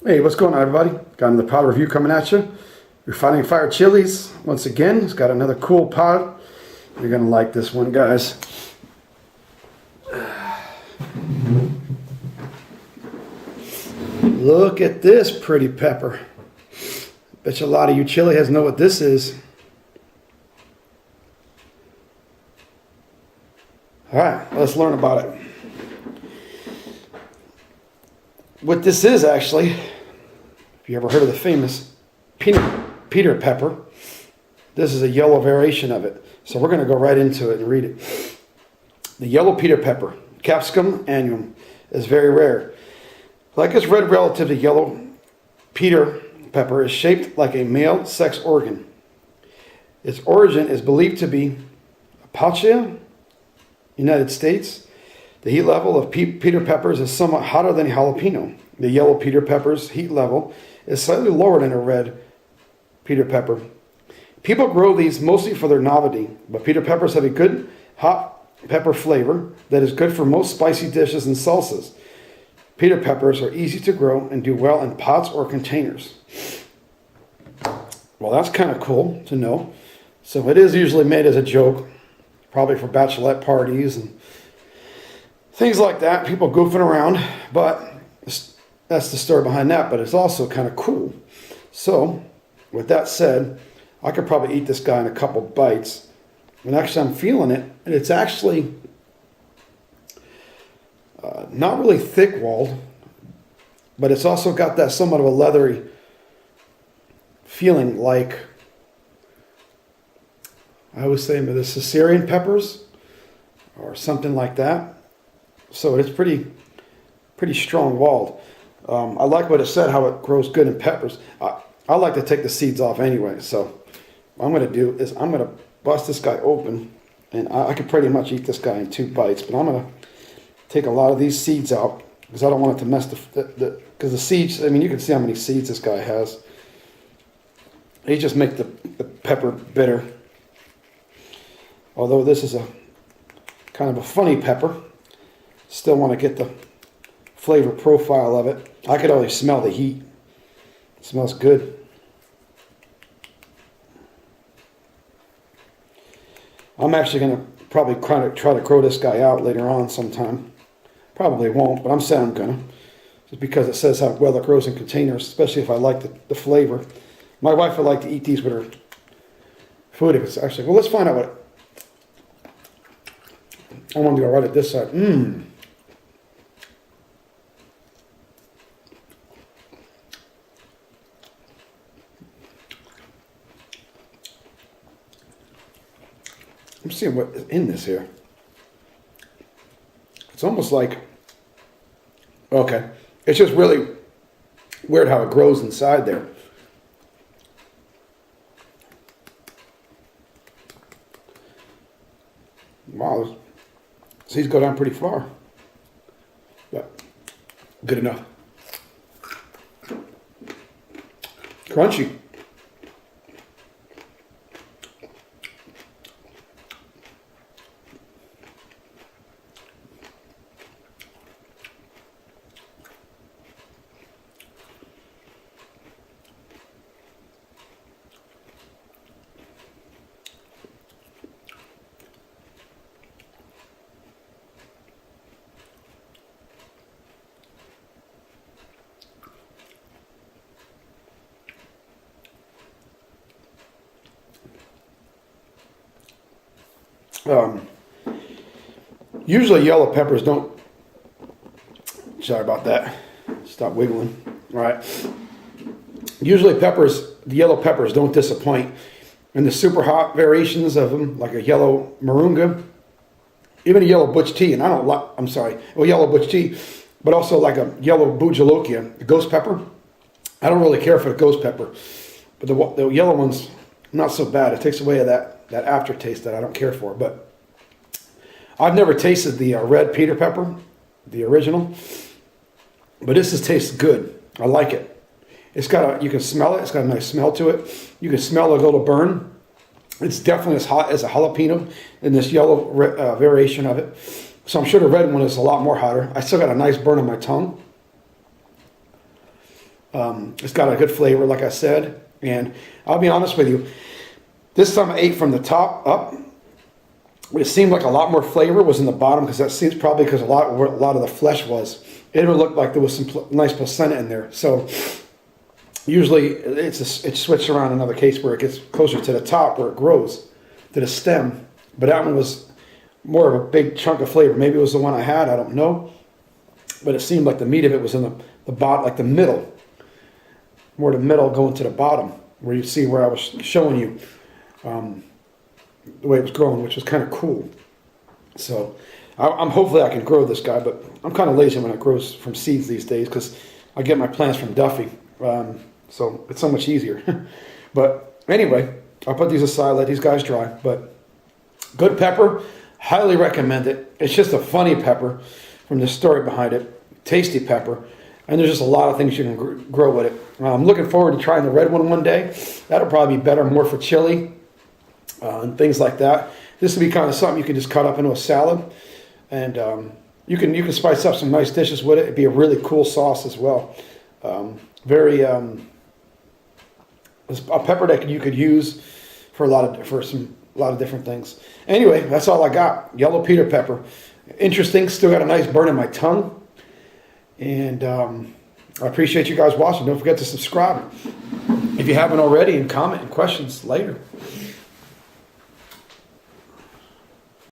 Hey, what's going on, everybody? Got another pod review coming at you. We're Fighting Fire Chiles once again. It's got another cool pod. You're gonna like this one, guys. Look at this pretty pepper. Bet you a lot of you Chile heads know what this is. All right, let's learn about it. What this is actually, if you ever heard of the famous Peter pepper, this is a yellow variation of it. So we're going to go right into it and read it. The yellow Peter pepper, Capsicum annuum, is very rare. Like its red relative, the yellow Peter pepper is shaped like a male sex organ. Its origin is believed to be Appalachia, United States. The heat level of Peter peppers is somewhat hotter than a jalapeno. The yellow Peter pepper's heat level is slightly lower than a red Peter pepper. People grow these mostly for their novelty, but Peter peppers have a good hot pepper flavor that is good for most spicy dishes and salsas. Peter peppers are easy to grow and do well in pots or containers. Well, that's kind of cool to know. So it is usually made as a joke, probably for bachelorette parties and things like that, people goofing around, but that's the story behind that, but it's also kind of cool. So, with that said, I could probably eat this guy in a couple bites, and actually I'm feeling it, and it's actually not really thick-walled, but it's also got that somewhat of a leathery feeling like, I was saying, the Caesarean peppers, or something like that. So it's pretty strong walled. I like what it said, how it grows good in peppers. I like to take the seeds off anyway. So what I'm going to do is I'm going to bust this guy open. And I could pretty much eat this guy in 2 bites. But I'm going to take a lot of these seeds out because I don't want it to mess because the seeds, I mean, you can see how many seeds this guy has. They just make the pepper bitter. Although this is a kind of a funny pepper. Still want to get the flavor profile of it. I could always smell the heat. It smells good. I'm actually going to probably try to grow this guy out later on sometime. Probably won't, but I'm saying I'm going to. Just because it says how well it grows in containers, especially if I like the flavor. My wife would like to eat these with her food if it's actually... Well, let's find out what... I want to go right at this side. I'm seeing what is in this here. It's almost like, okay, it's just really weird how it grows inside there. Wow, seeds go down pretty far, but good enough. Crunchy. Usually yellow peppers don't, sorry about that, stop wiggling, all right. Usually the yellow peppers don't disappoint. And the super hot variations of them, like a yellow moringa, even a yellow butch tea, and I don't like, yellow butch tea, but also like a yellow bujalokia, the ghost pepper. I don't really care for the ghost pepper, but the yellow one's not so bad. It takes away that aftertaste that I don't care for. But I've never tasted the red Peter pepper, the original, but this tastes good. I like it. It's got you can smell it. It's got a nice smell to it. You can smell a little burn. It's definitely as hot as a jalapeno in this yellow variation of it. So I'm sure the red one is a lot more hotter. I still got a nice burn on my tongue. It's got a good flavor, like I said. And I'll be honest with you, this time I ate from the top up. It seemed like a lot more flavor was in the bottom, because that seems probably because where a lot of the flesh was. It looked like there was some nice placenta in there. So usually it's switched around another case where it gets closer to the top where it grows to the stem. But that one was more of a big chunk of flavor. Maybe it was the one I had, I don't know. But it seemed like the meat of it was in the bottom, like the middle. More the middle going to the bottom, where you see where I was showing you the way it was growing, which was kind of cool. So I'm hopefully I can grow this guy, but I'm kind of lazy when it grows from seeds these days, because I get my plants from Duffy. So it's so much easier. But anyway, I'll put these aside, let these guys dry. But good pepper, highly recommend it. It's just a funny pepper from the story behind it. Tasty pepper. And there's just a lot of things you can grow with it. I'm looking forward to trying the red one day. That'll probably be better, more for chili and things like that. This would be kind of something you can just cut up into a salad. And you can spice up some nice dishes with it. It'd be a really cool sauce as well. A pepper that you could use for a lot of different things. Anyway, that's all I got. Yellow Peter pepper. Interesting. Still got a nice burn in my tongue. And I appreciate you guys watching. Don't forget to subscribe if you haven't already, and comment and questions later.